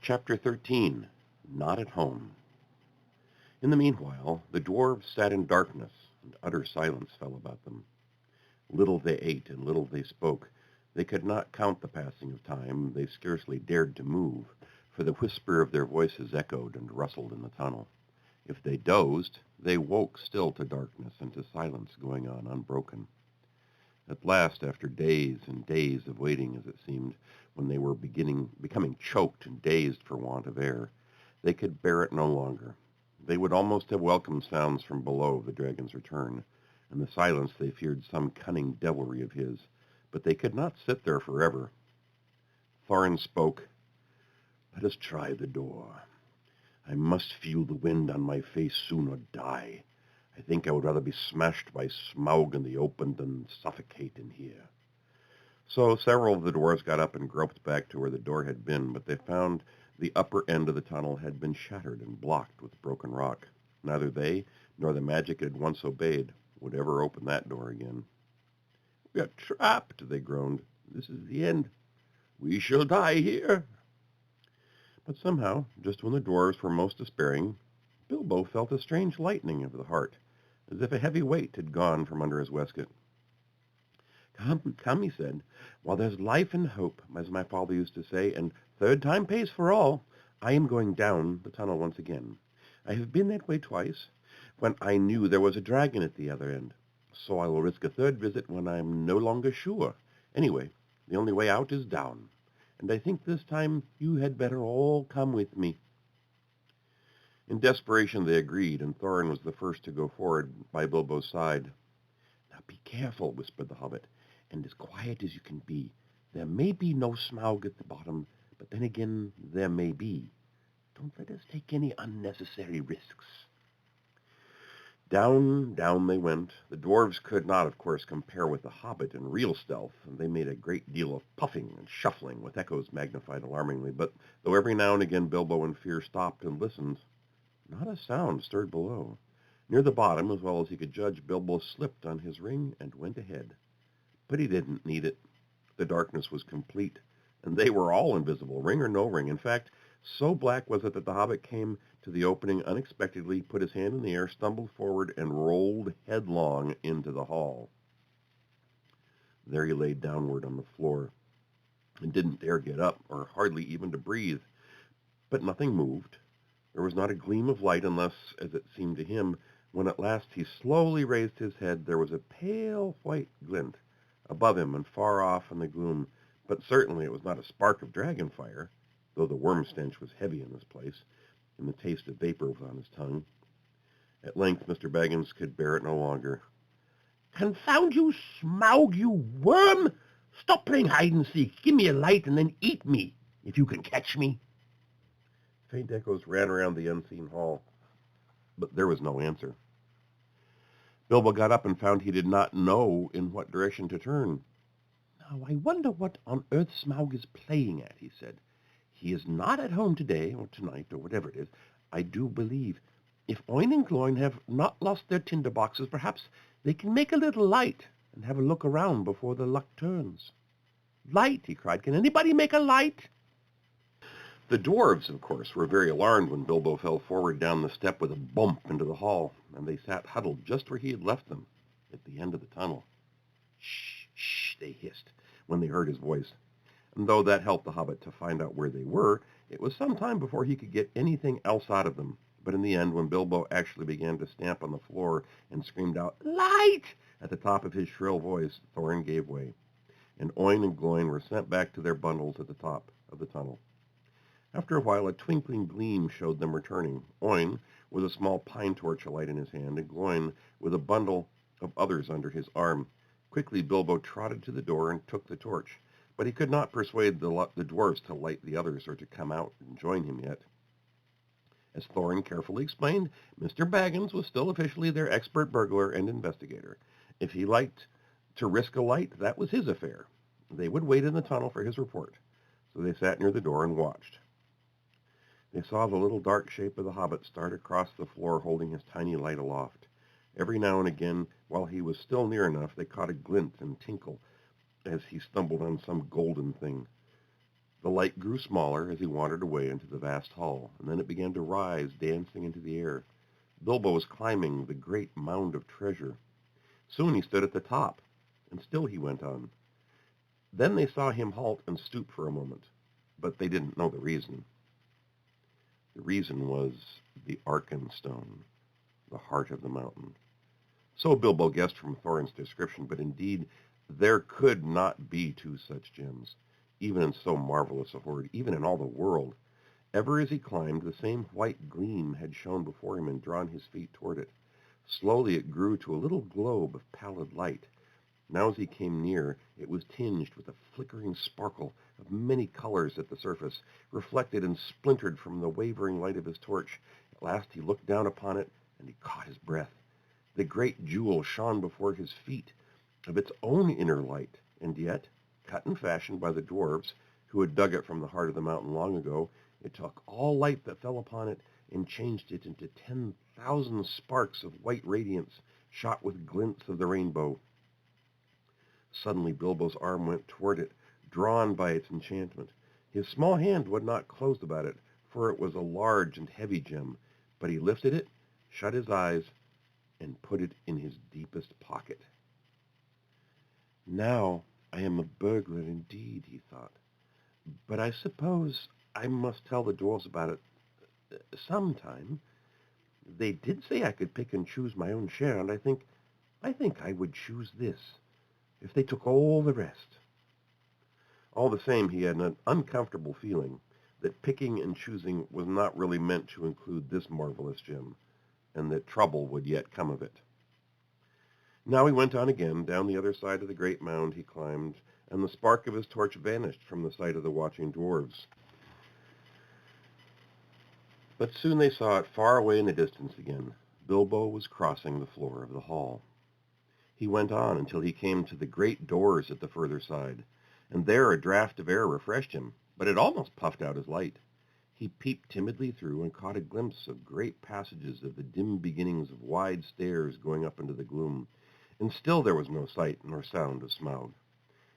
Chapter 13. Not at Home. In the meanwhile, the dwarfs sat in darkness, and utter silence fell about them. Little they ate, and little they spoke. They could not count the passing of time. They scarcely dared to move, for the whisper of their voices echoed and rustled in the tunnel. If they dozed, they woke still to darkness and to silence going on unbroken. At last, after days and days of waiting, as it seemed, when they were becoming choked and dazed for want of air, they could bear it no longer. They would almost have welcomed sounds from below the dragon's return. In the silence they feared some cunning devilry of his, but they could not sit there forever. Thorin spoke. "Let us try the door. I must feel the wind on my face soon or die. I think I would rather be smashed by Smaug in the open than suffocate in here." So several of the dwarfs got up and groped back to where the door had been, but they found the upper end of the tunnel had been shattered and blocked with broken rock. Neither they nor the magic it had once obeyed would ever open that door again. "We are trapped," they groaned. "This is the end. We shall die here." But somehow, just when the dwarfs were most despairing, Bilbo felt a strange lightening of the heart, as if a heavy weight had gone from under his waistcoat. "Come, come," he said, "while there's life and hope, as my father used to say, and third time pays for all. I am going down the tunnel once again. I have been that way twice, when I knew there was a dragon at the other end. So I will risk a third visit when I am no longer sure. Anyway, the only way out is down. And I think this time you had better all come with me." In desperation they agreed, and Thorin was the first to go forward by Bilbo's side. "Now be careful," whispered the hobbit, "and as quiet as you can be. There may be no Smaug at the bottom, but then again there may be. Don't let us take any unnecessary risks." Down, down they went. The dwarves could not, of course, compare with the hobbit in real stealth, and they made a great deal of puffing and shuffling, with echoes magnified alarmingly. But though every now and again Bilbo in fear stopped and listened, not a sound stirred below. Near the bottom, as well as he could judge, Bilbo slipped on his ring and went ahead. But he didn't need it. The darkness was complete, and they were all invisible, ring or no ring. In fact, so black was it that the hobbit came to the opening unexpectedly, put his hand in the air, stumbled forward, and rolled headlong into the hall. There he lay downward on the floor and didn't dare get up, or hardly even to breathe. But nothing moved. There was not a gleam of light, unless, as it seemed to him, when at last he slowly raised his head, there was a pale white glint above him and far off in the gloom. But certainly it was not a spark of dragon fire, though the worm stench was heavy in this place, and the taste of vapor was on his tongue. At length Mr. Baggins could bear it no longer. "Confound you, Smaug, you worm! Stop playing hide-and-seek. Give me a light, and then eat me, if you can catch me." Faint echoes ran around the unseen hall, but there was no answer. Bilbo got up and found he did not know in what direction to turn. "Now, I wonder what on earth Smaug is playing at," he said. "He is not at home today, or tonight, or whatever it is, I do believe. If Oin and Gloin have not lost their tinder boxes, perhaps they can make a little light and have a look around before the luck turns. Light!" he cried. "Can anybody make a light?" The dwarves, of course, were very alarmed when Bilbo fell forward down the step with a bump into the hall, and they sat huddled just where he had left them, at the end of the tunnel. "Shh, shh," they hissed when they heard his voice. And though that helped the hobbit to find out where they were, it was some time before he could get anything else out of them. But in the end, when Bilbo actually began to stamp on the floor and screamed out, "Light!" at the top of his shrill voice, Thorin gave way, and Oin and Gloin were sent back to their bundles at the top of the tunnel. After a while, a twinkling gleam showed them returning, Oin with a small pine torch alight in his hand, and Gloin with a bundle of others under his arm. Quickly Bilbo trotted to the door and took the torch, but he could not persuade the dwarfs to light the others or to come out and join him yet. As Thorin carefully explained, Mr. Baggins was still officially their expert burglar and investigator. If he liked to risk a light, that was his affair. They would wait in the tunnel for his report. So they sat near the door and watched. They saw the little dark shape of the hobbit start across the floor holding his tiny light aloft. Every now and again, while he was still near enough, they caught a glint and tinkle as he stumbled on some golden thing. The light grew smaller as he wandered away into the vast hall, and then it began to rise, dancing into the air. Bilbo was climbing the great mound of treasure. Soon he stood at the top, and still he went on. Then they saw him halt and stoop for a moment, but they didn't know the reason. The reason was the Arkenstone, the heart of the mountain. So Bilbo guessed from Thorin's description, but indeed there could not be two such gems, even in so marvelous a hoard, even in all the world. Ever as he climbed, the same white gleam had shone before him and drawn his feet toward it. Slowly it grew to a little globe of pallid light. Now as he came near, it was tinged with a flickering sparkle of many colors at the surface, reflected and splintered from the wavering light of his torch. At last he looked down upon it, and he caught his breath. The great jewel shone before his feet of its own inner light, and yet, cut and fashioned by the dwarves, who had dug it from the heart of the mountain long ago, it took all light that fell upon it and changed it into 10,000 sparks of white radiance, shot with glints of the rainbow. Suddenly Bilbo's arm went toward it, drawn by its enchantment. His small hand would not close about it, for it was a large and heavy gem, but he lifted it, shut his eyes, and put it in his deepest pocket. Now I am a burglar indeed, he thought, but I suppose I must tell the dwarves about it sometime. They did say I could pick and choose my own share, and I think I would choose this, if they took all the rest. All the same, he had an uncomfortable feeling that picking and choosing was not really meant to include this marvelous gem, and that trouble would yet come of it. Now he went on again. Down the other side of the great mound he climbed, and the spark of his torch vanished from the sight of the watching dwarves. But soon they saw it far away in the distance again. Bilbo was crossing the floor of the hall. He went on until he came to the great doors at the further side, and there a draught of air refreshed him, but it almost puffed out his light. He peeped timidly through and caught a glimpse of great passages of the dim beginnings of wide stairs going up into the gloom, and still there was no sight nor sound of Smaug.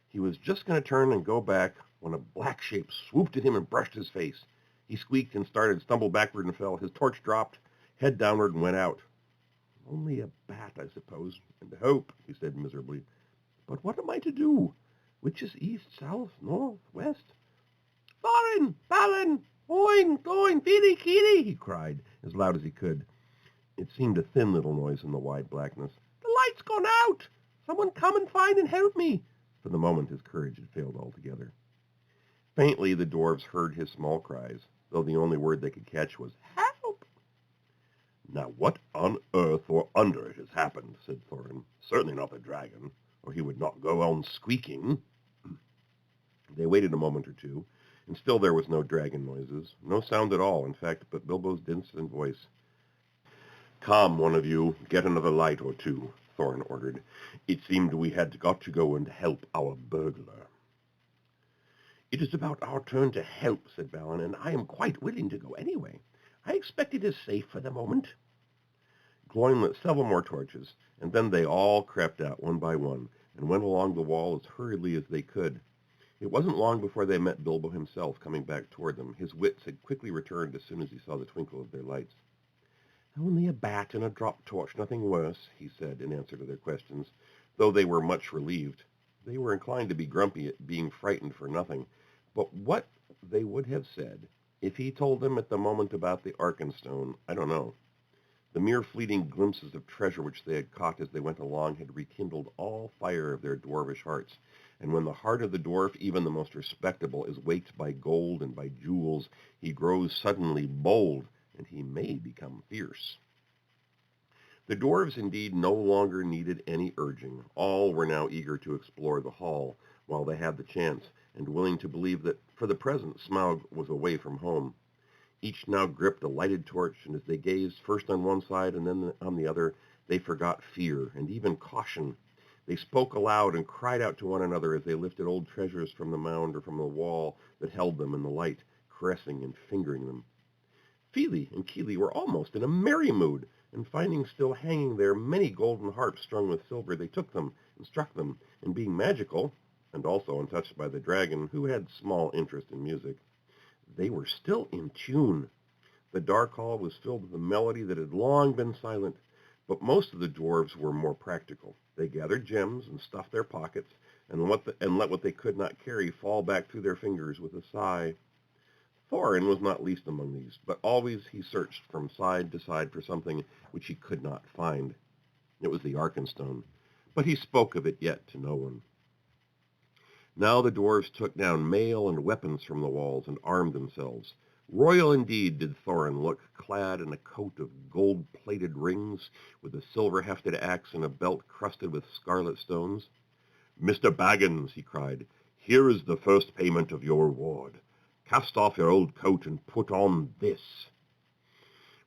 He was just going to turn and go back when a black shape swooped at him and brushed his face. He squeaked and started, stumbled backward and fell. His torch dropped, head downward, and went out. Only a bat, I suppose, and hope, he said miserably. But what am I to do? Which is east, south, north, west? Thorin! Balin! Oin! Doin! Feely! Keely! He cried, as loud as he could. It seemed a thin little noise in the wide blackness. The light's gone out! Someone come and find and help me! For the moment his courage had failed altogether. Faintly the dwarves heard his small cries, though the only word they could catch was, "Help!" "Now what on earth or under it has happened?" said Thorin. "Certainly not the dragon, or he would not go on squeaking." They waited a moment or two, and still there was no dragon noises, no sound at all, in fact, but Bilbo's distant voice. "Come, one of you, get another light or two," Thorin ordered. "It seemed we had got to go and help our burglar." "It is about our turn to help," said Balin, "and I am quite willing to go anyway. I expect it is safe for the moment." Gloin lit several more torches, and then they all crept out one by one, and went along the wall as hurriedly as they could. It wasn't long before they met Bilbo himself coming back toward them. His wits had quickly returned as soon as he saw the twinkle of their lights. "Only a bat and a drop torch, nothing worse," he said in answer to their questions, though they were much relieved. They were inclined to be grumpy at being frightened for nothing, but what they would have said if he told them at the moment about the Arkenstone, I don't know. The mere fleeting glimpses of treasure which they had caught as they went along had rekindled all fire of their dwarvish hearts, and when the heart of the dwarf, even the most respectable, is waked by gold and by jewels, he grows suddenly bold, and he may become fierce. The dwarves indeed no longer needed any urging. All were now eager to explore the hall while they had the chance, and willing to believe that for the present Smaug was away from home. Each now gripped a lighted torch, and as they gazed first on one side and then on the other, they forgot fear and even caution. They spoke aloud and cried out to one another as they lifted old treasures from the mound or from the wall that held them in the light, caressing and fingering them. Feely and Keely were almost in a merry mood, and finding still hanging there many golden harps strung with silver, they took them and struck them, and being magical, and also untouched by the dragon, who had small interest in music. They were still in tune. The dark hall was filled with a melody that had long been silent, but most of the dwarves were more practical. They gathered gems and stuffed their pockets, and let what they could not carry fall back through their fingers with a sigh. Thorin was not least among these, but always he searched from side to side for something which he could not find. It was the Arkenstone, but he spoke of it yet to no one. Now the dwarves took down mail and weapons from the walls and armed themselves. Royal indeed did Thorin look, clad in a coat of gold-plated rings, with a silver-hefted axe and a belt crusted with scarlet stones. "Mr. Baggins," he cried, "here is the first payment of your reward. Cast off your old coat and put on this."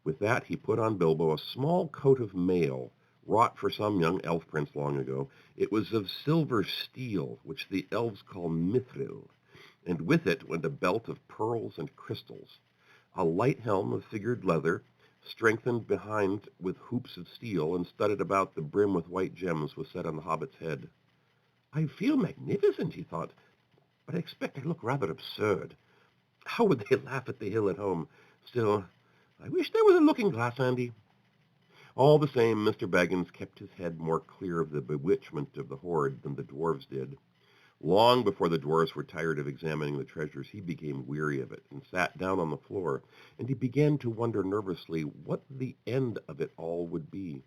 With that he put on Bilbo a small coat of mail, wrought for some young elf prince long ago. It was of silver steel, which the elves call mithril, and with it went a belt of pearls and crystals. A light helm of figured leather, strengthened behind with hoops of steel and studded about the brim with white gems, was set on the hobbit's head. "I feel magnificent," he thought, "but I expect I look rather absurd. How would they laugh at the hill at home? Still, I wish there was a looking-glass handy." All the same, Mr. Baggins kept his head more clear of the bewitchment of the hoard than the dwarves did. Long before the dwarves were tired of examining the treasures, he became weary of it and sat down on the floor, and he began to wonder nervously what the end of it all would be.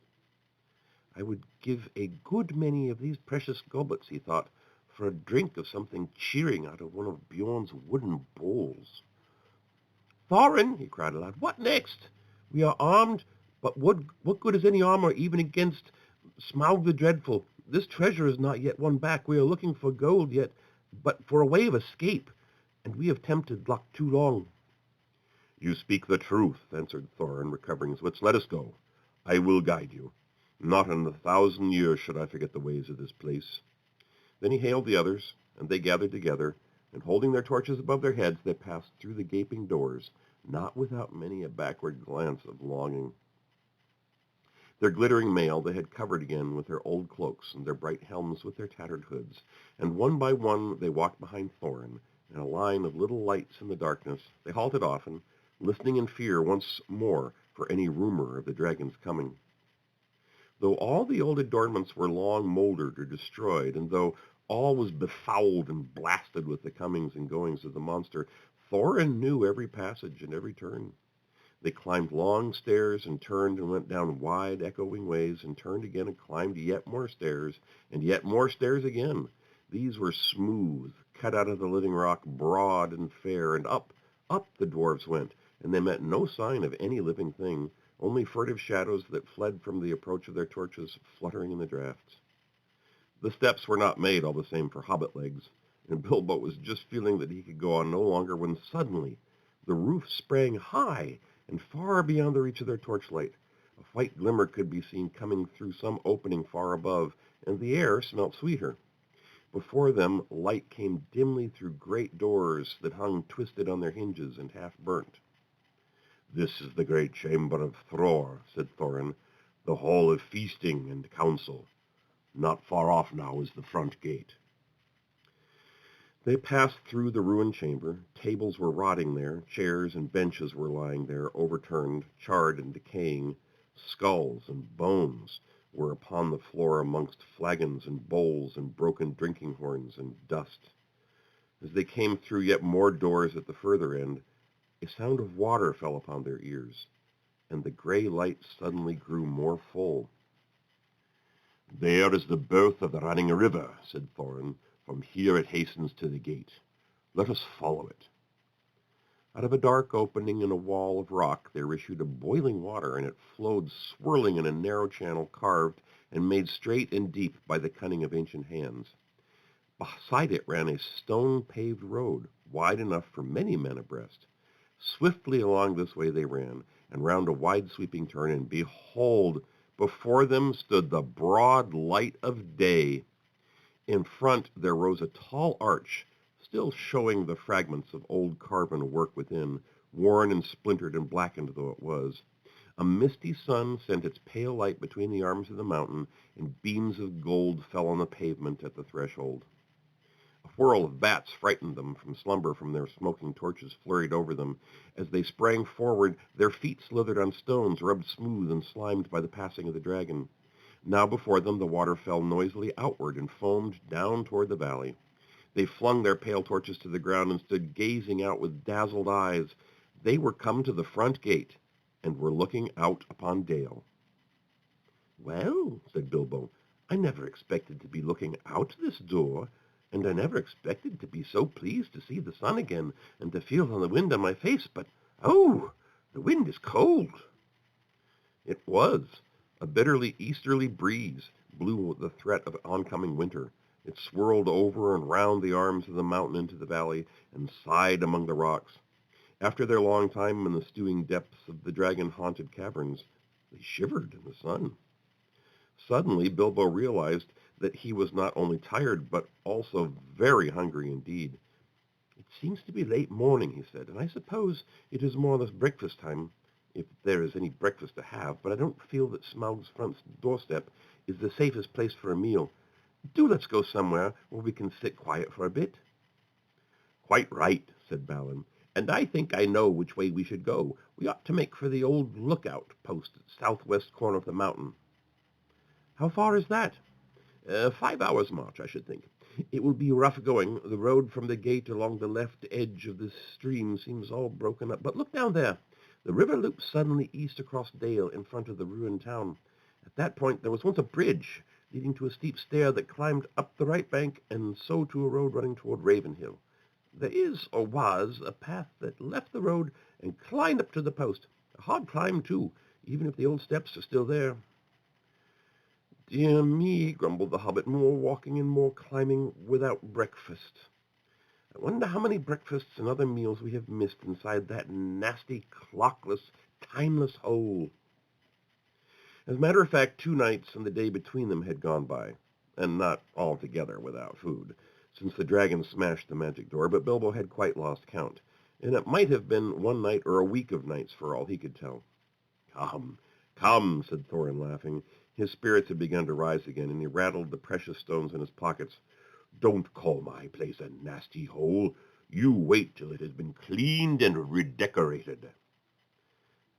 "I would give a good many of these precious goblets," he thought, "for a drink of something cheering out of one of Bjorn's wooden bowls." "Thorin," he cried aloud, "what next? We are armed, but what good is any armor even against Smaug the Dreadful? This treasure is not yet won back. We are looking for gold yet, but for a way of escape, and we have tempted luck too long." "You speak the truth," answered Thorin, recovering his wits. "Let us go. I will guide you. Not in 1,000 years should I forget the ways of this place." Then he hailed the others, and they gathered together, and holding their torches above their heads, they passed through the gaping doors, not without many a backward glance of longing. Their glittering mail they had covered again with their old cloaks, and their bright helms with their tattered hoods, and one by one they walked behind Thorin, in a line of little lights in the darkness. They halted often, listening in fear once more for any rumor of the dragon's coming. Though all the old adornments were long mouldered or destroyed, and though all was befouled and blasted with the comings and goings of the monster, Thorin knew every passage and every turn. They climbed long stairs and turned and went down wide, echoing ways, and turned again and climbed yet more stairs, and yet more stairs again. These were smooth, cut out of the living rock, broad and fair, and up the dwarves went, and they met no sign of any living thing, only furtive shadows that fled from the approach of their torches, fluttering in the draughts. The steps were not made all the same for hobbit legs, and Bilbo was just feeling that he could go on no longer when suddenly the roof sprang high and far beyond the reach of their torchlight. A white glimmer could be seen coming through some opening far above, and the air smelt sweeter. Before them light came dimly through great doors that hung twisted on their hinges and half burnt. "This is the great chamber of Thror," said Thorin, "the hall of feasting and council. Not far off now is the front gate." They passed through the ruined chamber. Tables were rotting there. Chairs and benches were lying there, overturned, charred and decaying. Skulls and bones were upon the floor amongst flagons and bowls and broken drinking horns and dust. As they came through yet more doors at the further end, a sound of water fell upon their ears, and the gray light suddenly grew more full. "There is the birth of the running river," said Thorin. "From here it hastens to the gate. Let us follow it." Out of a dark opening in a wall of rock there issued a boiling water, and it flowed swirling in a narrow channel carved and made straight and deep by the cunning of ancient hands. Beside it ran a stone-paved road, wide enough for many men abreast. Swiftly along this way they ran, and round a wide-sweeping turn, and behold, before them stood the broad light of day. In front there rose a tall arch, still showing the fragments of old carven work within, worn and splintered and blackened though it was. A misty sun sent its pale light between the arms of the mountain, and beams of gold fell on the pavement at the threshold. A whirl of bats frightened them from slumber from their smoking torches flurried over them. As they sprang forward, their feet slithered on stones, rubbed smooth and slimed by the passing of the dragon. Now before them the water fell noisily outward and foamed down toward the valley. They flung their pale torches to the ground and stood gazing out with dazzled eyes. They were come to the front gate and were looking out upon Dale. "Well," said Bilbo, "I never expected to be looking out this door, and I never expected to be so pleased to see the sun again and to feel the wind on my face, but, oh, the wind is cold." It was. A bitterly easterly breeze blew with the threat of oncoming winter. It swirled over and round the arms of the mountain into the valley and sighed among the rocks. After their long time in the stewing depths of the dragon-haunted caverns, they shivered in the sun. Suddenly, Bilbo realized that he was not only tired, but also very hungry indeed. "It seems to be late morning," he said, "and I suppose it is more or less breakfast time, if there is any breakfast to have, but I don't feel that Smaug's front doorstep is the safest place for a meal. Do let's go somewhere where we can sit quiet for a bit." "Quite right," said Balin, "and I think I know which way we should go. We ought to make for the old lookout post at the southwest corner of the mountain." "How far is that?" 5 hours' march, I should think. It will be rough going. The road from the gate along the left edge of the stream seems all broken up. But look down there. The river loops suddenly east across Dale in front of the ruined town. At that point there was once a bridge leading to a steep stair that climbed up the right bank and so to a road running toward Ravenhill. There is, or was, a path that left the road and climbed up to the post. A hard climb, too, even if the old steps are still there. "Dear me," grumbled the Hobbit, "more walking and more climbing without breakfast. I wonder how many breakfasts and other meals we have missed inside that nasty, clockless, timeless hole." As a matter of fact, 2 nights and the day between them had gone by, and not altogether without food, since the dragon smashed the magic door, but Bilbo had quite lost count, and it might have been 1 night or a week of nights for all he could tell. "Come, come," said Thorin, laughing. His spirits had begun to rise again, and he rattled the precious stones in his pockets. "Don't call my place a nasty hole. You wait till it has been cleaned and redecorated."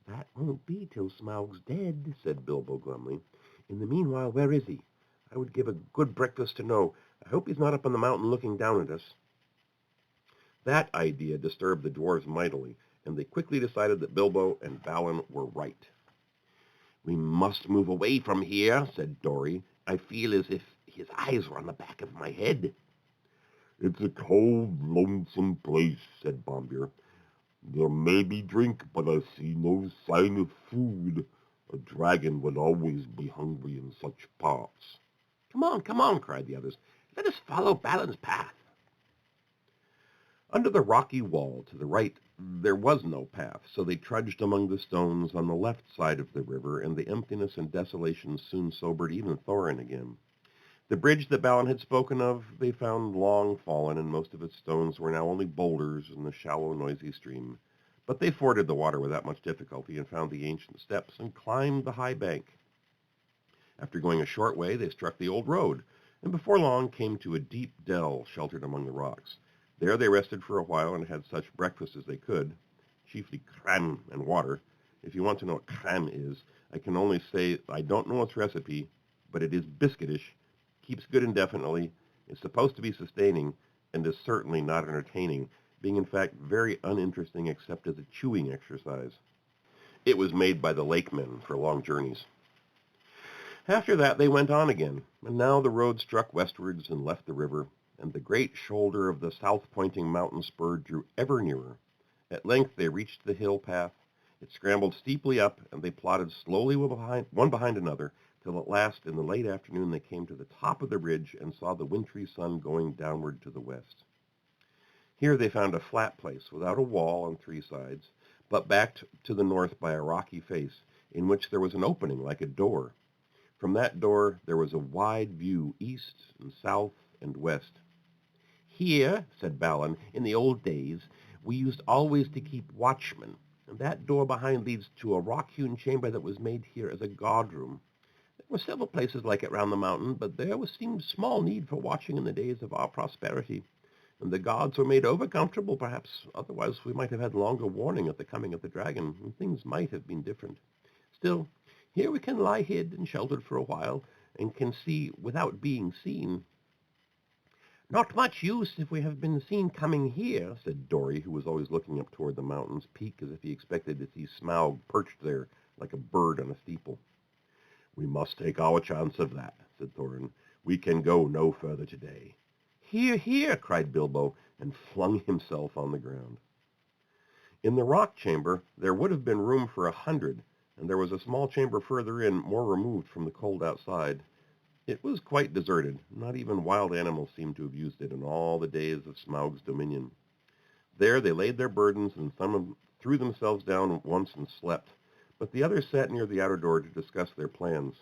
"That won't be till Smaug's dead," said Bilbo glumly. "In the meanwhile, where is he? I would give a good breakfast to know. I hope he's not up on the mountain looking down at us." That idea disturbed the dwarves mightily, and they quickly decided that Bilbo and Balin were right. "We must move away from here," said Dori. "I feel as if his eyes were on the back of my head." "It's a cold, lonesome place," said Bombur. "There may be drink, but I see no sign of food. A dragon would always be hungry in such parts." Come on," cried the others. "Let us follow Balin's path." Under the rocky wall to the right there was no path, so they trudged among the stones on the left side of the river, and the emptiness and desolation soon sobered even Thorin again. The bridge that Balin had spoken of they found long fallen, and most of its stones were now only boulders in the shallow, noisy stream. But they forded the water without much difficulty and found the ancient steps and climbed the high bank. After going a short way, they struck the old road, and before long came to a deep dell sheltered among the rocks. There they rested for a while and had such breakfast as they could, chiefly crème and water. If you want to know what crème is, I can only say I don't know its recipe, but it is biscuitish, keeps good indefinitely, is supposed to be sustaining, and is certainly not entertaining, being in fact very uninteresting except as a chewing exercise. It was made by the lakemen for long journeys. After that they went on again, and now the road struck westwards and left the river, and the great shoulder of the south-pointing mountain spur drew ever nearer. At length they reached the hill path. It scrambled steeply up, and they plodded slowly one behind another, till at last in the late afternoon they came to the top of the ridge and saw the wintry sun going downward to the west. Here they found a flat place without a wall on 3 sides, but backed to the north by a rocky face, in which there was an opening like a door. From that door there was a wide view east and south and west. "Here," said Balin, "in the old days, we used always to keep watchmen, and that door behind leads to a rock-hewn chamber that was made here as a guard-room. There were several places like it round the mountain, but there seemed small need for watching in the days of our prosperity. And the gods were made over-comfortable, perhaps. Otherwise, we might have had longer warning of the coming of the dragon, and things might have been different. Still, here we can lie hid and sheltered for a while, and can see without being seen. Not much use if we have been seen coming here, said Dory, who was always looking up toward the mountain's peak as if he expected to see Smaug perched there like a bird on a steeple. We must take our chance of that, said Thorin. We can go no further today. Here, here, cried Bilbo, and flung himself on the ground. In the rock chamber there would have been room for 100, and there was a small chamber further in, more removed from the cold outside. It was quite deserted. Not even wild animals seemed to have used it in all the days of Smaug's dominion. There they laid their burdens, and some threw themselves down at once and slept, but the others sat near the outer door to discuss their plans.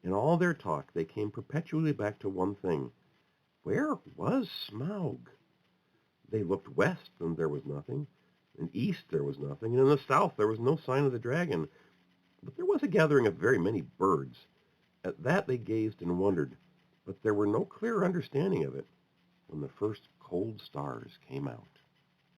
In all their talk they came perpetually back to one thing. Where was Smaug? They looked west, and there was nothing. And east there was nothing, and in the south there was no sign of the dragon. But there was a gathering of very many birds. At that they gazed and wondered, but there were no clear understanding of it when the first cold stars came out.